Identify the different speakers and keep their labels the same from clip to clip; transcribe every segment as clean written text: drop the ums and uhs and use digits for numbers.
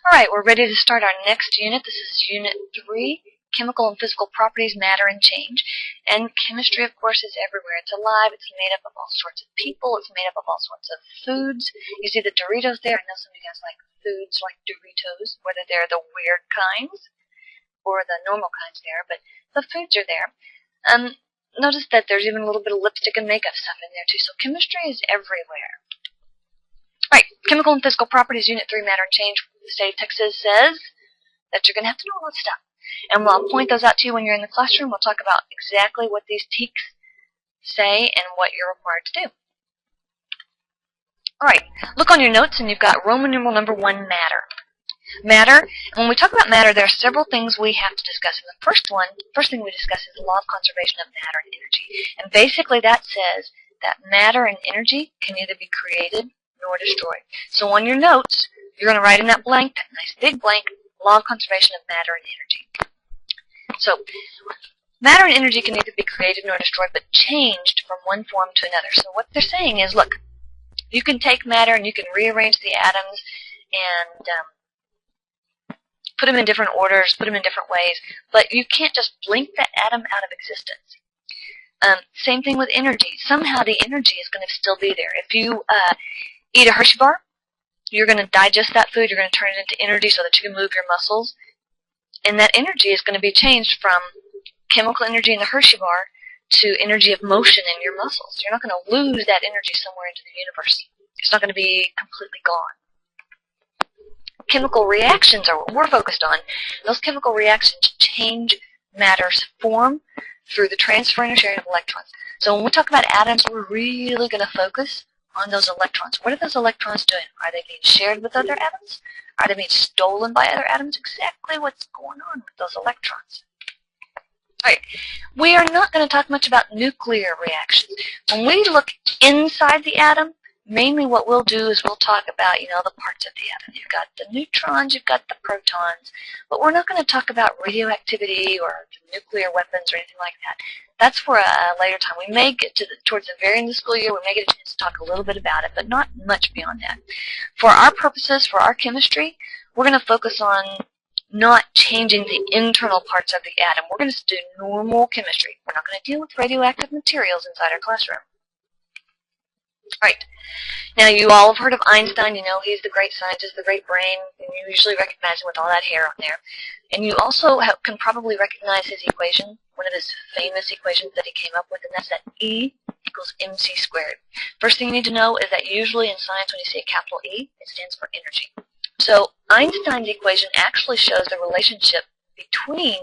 Speaker 1: Alright, we're ready to start our next unit. This is Unit 3, Chemical and Physical Properties, Matter and Change. And chemistry, of course, is everywhere. It's alive. It's made up of all sorts of people. It's made up of all sorts of foods. You see the Doritos there. I know some of you guys like foods like Doritos, whether they're the weird kinds or the normal kinds there, but the foods are there. Notice that there's even a little bit of lipstick and makeup stuff in there, too. So chemistry is everywhere. Right, Chemical and Physical Properties, Unit 3, Matter and Change. The state of Texas says that you're going to have to know all that stuff. And I'll point those out to you when you're in the classroom. We'll talk about exactly what these teaks say and what you're required to do. Alright, look on your notes and you've got Roman numeral number 1, matter. Matter, and when we talk about matter, there are several things we have to discuss. And the first thing we discuss is the law of conservation of matter and energy. And basically that says that matter and energy can neither be created nor destroyed. So on your notes, you're going to write in that blank, that nice big blank, law of conservation of matter and energy. So, matter and energy can neither be created nor destroyed, but changed from one form to another. So what they're saying is, look, you can take matter and you can rearrange the atoms and put them in different orders, put them in different ways, but you can't just blink that atom out of existence. Same thing with energy. Somehow the energy is going to still be there. If you eat a Hershey bar, you're going to digest that food, you're going to turn it into energy so that you can move your muscles. And that energy is going to be changed from chemical energy in the Hershey bar to energy of motion in your muscles. You're not going to lose that energy somewhere into the universe. It's not going to be completely gone. Chemical reactions are what we're focused on. Those chemical reactions change matter's form through the transferring or sharing of electrons. So when we talk about atoms, we're really going to focus on those electrons. What are those electrons doing? Are they being shared with other atoms? Are they being stolen by other atoms? Exactly what's going on with those electrons. Alright, we are not going to talk much about nuclear reactions. When we look inside the atom, mainly what we'll do is we'll talk about, the parts of the atom. You've got the neutrons, you've got the protons, but we're not going to talk about radioactivity or nuclear weapons or anything like that. That's for a later time. We may get to towards the very end of the school year, we may get a chance to talk a little bit about it, but not much beyond that. For our purposes, for our chemistry, we're going to focus on not changing the internal parts of the atom. We're going to do normal chemistry. We're not going to deal with radioactive materials inside our classroom. Right. Now, you all have heard of Einstein. You know he's the great scientist, the great brain, and you usually recognize him with all that hair on there. And you also can probably recognize his equation, one of his famous equations that he came up with, and that's that E equals mc squared. First thing you need to know is that usually in science when you see a capital E, it stands for energy. So Einstein's equation actually shows the relationship between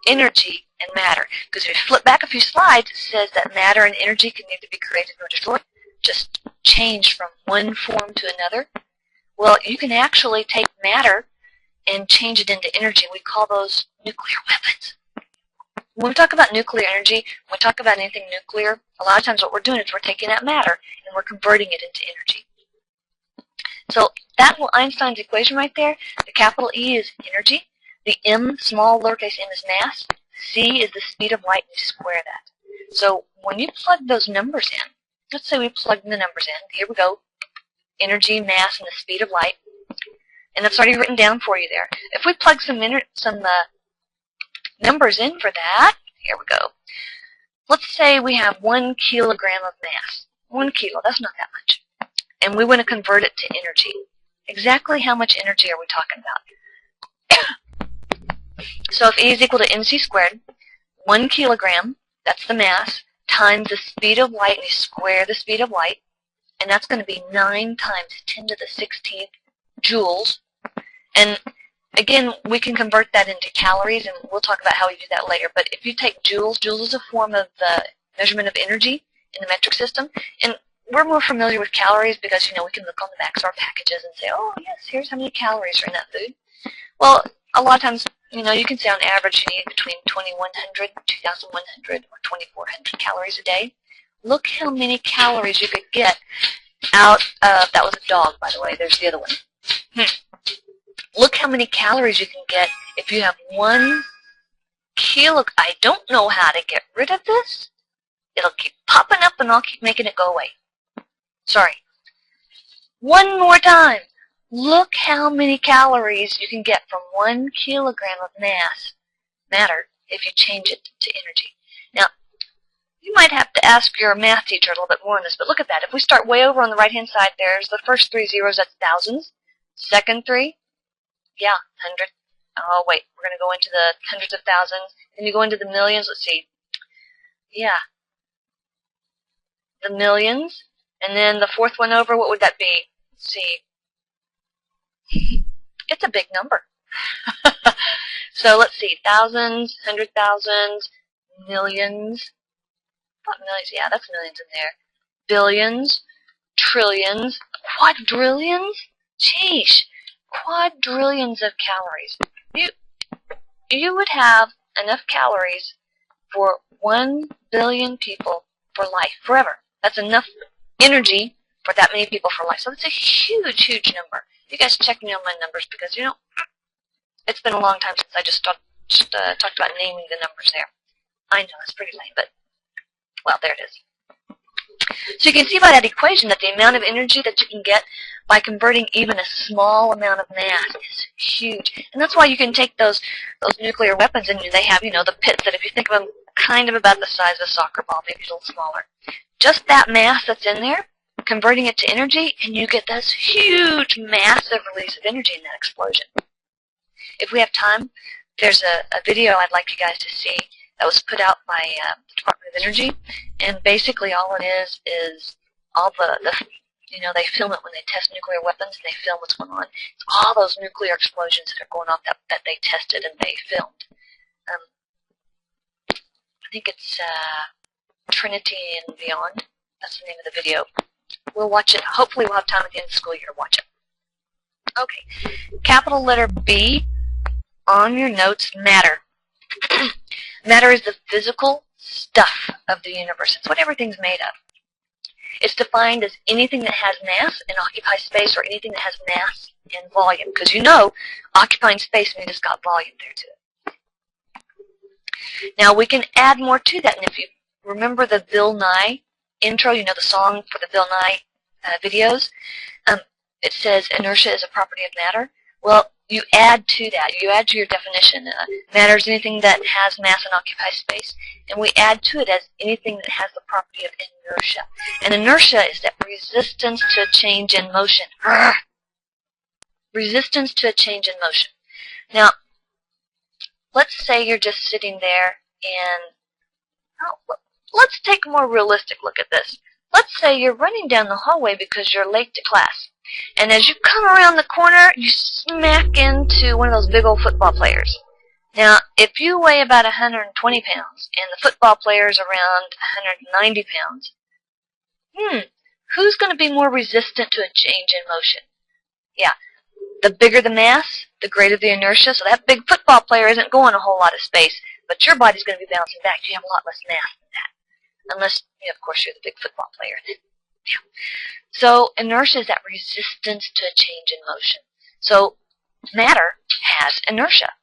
Speaker 1: energy and matter. Because if you flip back a few slides, it says that matter and energy can neither be created nor destroyed, just changed from one form to another. Well, you can actually take matter and change it into energy. We call those nuclear weapons. When we talk about nuclear energy, when we talk about anything nuclear, a lot of times what we're doing is we're taking that matter and we're converting it into energy. So that Einstein's equation right there, the capital E is energy, the M, small lowercase m, is mass, C is the speed of light, and you square that. So when you plug those numbers in, let's say we plug the numbers in. Here we go. Energy, mass, and the speed of light. And that's already written down for you there. If we plug some numbers in for that, here we go. Let's say we have 1 kilogram of mass. 1 kilo, that's not that much. And we want to convert it to energy. Exactly how much energy are we talking about? So if E is equal to mc squared, 1 kilogram, that's the mass, times the speed of light, and you square the speed of light, and that's going to be 9 times 10 to the 16th joules. And again, we can convert that into calories, and we'll talk about how we do that later. But if you take joules, joules is a form of the measurement of energy in the metric system, and we're more familiar with calories because, we can look on the backs of our packages and say, oh, yes, here's how many calories are in that food. Well, a lot of times, you can say on average you need between 2,100, 2,100, or 2,400 calories a day. Look how many calories you could get out of, that was a dog, by the way, there's the other one. Look how many calories you can get if you have 1 kilo. I don't know how to get rid of this. It'll keep popping up and I'll keep making it go away. Sorry. One more time. Look how many calories you can get from 1 kilogram of matter if you change it to energy. Now, you might have to ask your math teacher a little bit more on this, but look at that. If we start way over on the right-hand side, there's the first 3 zeros, that's thousands. Second 3, yeah, 100. Oh, wait, we're going to go into the hundreds of thousands. Then you go into the millions. Let's see. Yeah, the millions. And then the fourth one over, what would that be? Let's see. It's a big number. So let's see. Thousands, 100,000, millions. Not millions. Yeah, that's millions in there. Billions, trillions, quadrillions. Sheesh. Quadrillions of calories. You would have enough calories for 1 billion people for life, forever. That's enough energy for that many people for life. So it's a huge, huge number. You guys check me on my numbers because, you know, it's been a long time since I just talked about naming the numbers there. I know, it's pretty lame, but, well, there it is. So you can see by that equation that the amount of energy that you can get by converting even a small amount of mass is huge. And that's why you can take those nuclear weapons, and they have, you know, the pits that, if you think of them, kind of about the size of a soccer ball, maybe a little smaller. Just that mass that's in there, converting it to energy, and you get this huge, massive release of energy in that explosion. If we have time, there's a video I'd like you guys to see that was put out by the Department of Energy, and basically all it is all the you know, they film it when they test nuclear weapons, and they film what's going on. It's all those nuclear explosions that are going off that they tested and they filmed. I think it's Trinity and Beyond. That's the name of the video. We'll watch it. Hopefully we'll have time at the end of the school year to watch it. Okay. Capital letter B on your notes, matter. Matter is the physical stuff of the universe. It's what everything's made of. It's defined as anything that has mass and occupies space, or anything that has mass and volume. Because you know, occupying space means it's got volume there to it. Now we can add more to that, and if you remember the Bill Nye intro, you know the song for the Bill Nye videos, it says inertia is a property of matter. Well, you add to that. You add to your definition. Matter is anything that has mass and occupies space. And we add to it as anything that has the property of inertia. And inertia is that resistance to a change in motion. Resistance to a change in motion. Now, let's say you're just sitting there and, let's take a more realistic look at this. Let's say you're running down the hallway because you're late to class. And as you come around the corner, you smack into one of those big old football players. Now, if you weigh about 120 pounds and the football player's around 190 pounds, who's going to be more resistant to a change in motion? Yeah, the bigger the mass, the greater the inertia. So that big football player isn't going a whole lot of space, but your body's going to be bouncing back. You have a lot less mass than that. Unless, of course, you're the big football player. Yeah. So inertia is that resistance to a change in motion. So matter has inertia.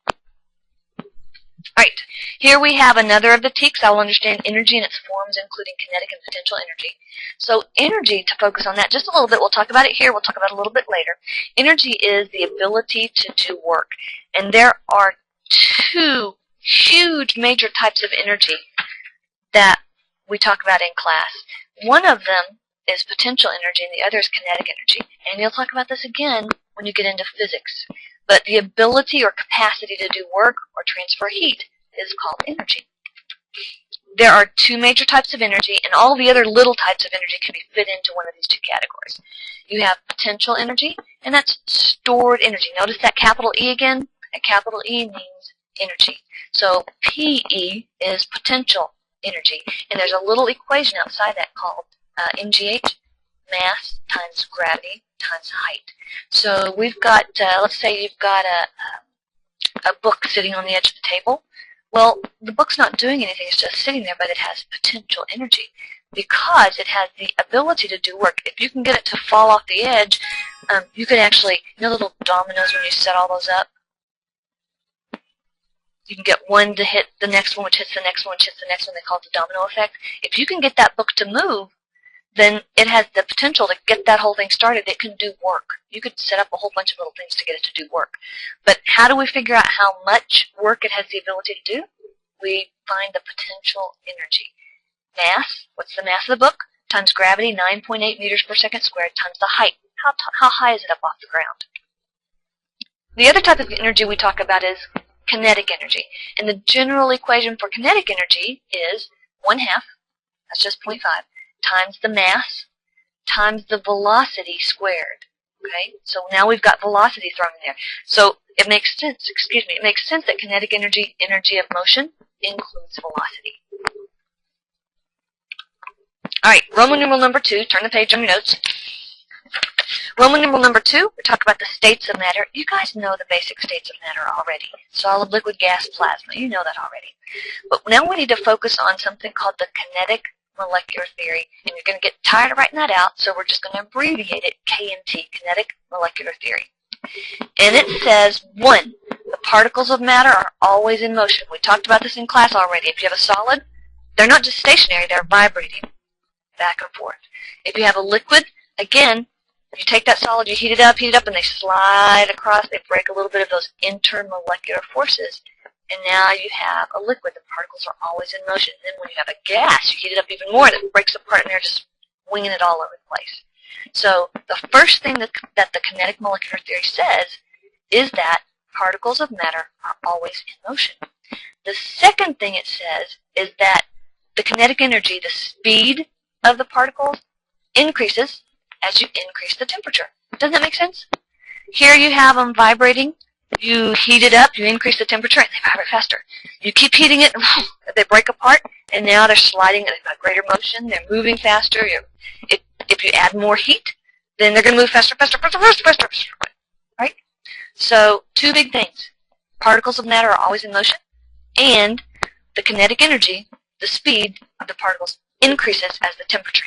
Speaker 1: Alright, here we have another of the TEKs. I'll understand energy in its forms, including kinetic and potential energy. So energy, to focus on that just a little bit, we'll talk about it here, we'll talk about it a little bit later. Energy is the ability to do work. And there are 2 huge major types of energy that we talk about in class. One of them is potential energy, and the other is kinetic energy. And you'll talk about this again when you get into physics. But the ability or capacity to do work or transfer heat is called energy. There are 2 major types of energy, and all the other little types of energy can be fit into one of these 2 categories. You have potential energy, and that's stored energy. Notice that capital E again? That capital E means energy. So PE is potential energy. And there's a little equation outside that called MGH, mass times gravity times height. So we've got, let's say you've got a book sitting on the edge of the table. Well, the book's not doing anything, it's just sitting there, but it has potential energy because it has the ability to do work. If you can get it to fall off the edge, you could actually, you know, little dominoes when you set all those up? You can get one to hit the next one, which hits the next one, which hits the next one. They call it the domino effect. If you can get that book to move, then it has the potential to get that whole thing started. It can do work. You could set up a whole bunch of little things to get it to do work. But how do we figure out how much work it has the ability to do? We find the potential energy. Mass, what's the mass of the book? Times gravity, 9.8 meters per second squared, times the height. How high is it up off the ground? The other type of energy we talk about is kinetic energy. And the general equation for kinetic energy is 1/2, that's just 0.5, times the mass times the velocity squared. Okay, so now we've got velocity thrown in there. So it makes sense, it makes sense that kinetic energy, energy of motion, includes velocity. All right, Roman numeral number 2, turn the page on your notes. Roman numeral number 2, we talk about the states of matter. You guys know the basic states of matter already. Solid, liquid, gas, plasma. You know that already. But now we need to focus on something called the kinetic molecular theory. And you're going to get tired of writing that out, so we're just going to abbreviate it KMT, kinetic molecular theory. And it says, 1, the particles of matter are always in motion. We talked about this in class already. If you have a solid, they're not just stationary, they're vibrating back and forth. If you have a liquid, again, you take that solid, you heat it up, and they slide across, they break a little bit of those intermolecular forces, and now you have a liquid. The particles are always in motion. And then when you have a gas, you heat it up even more, and it breaks apart, and they're just winging it all over the place. So the first thing that the kinetic molecular theory says is that particles of matter are always in motion. The second thing it says is that the kinetic energy, the speed of the particles, increases as you increase the temperature. Doesn't that make sense? Here you have them vibrating. You heat it up, you increase the temperature, and they vibrate faster. You keep heating it, they break apart, and now they're sliding, they've got greater motion, they're moving faster. If you add more heat, then they're going to move faster, right? So, 2 big things. Particles of matter are always in motion, and the kinetic energy, the speed of the particles, increases as the temperature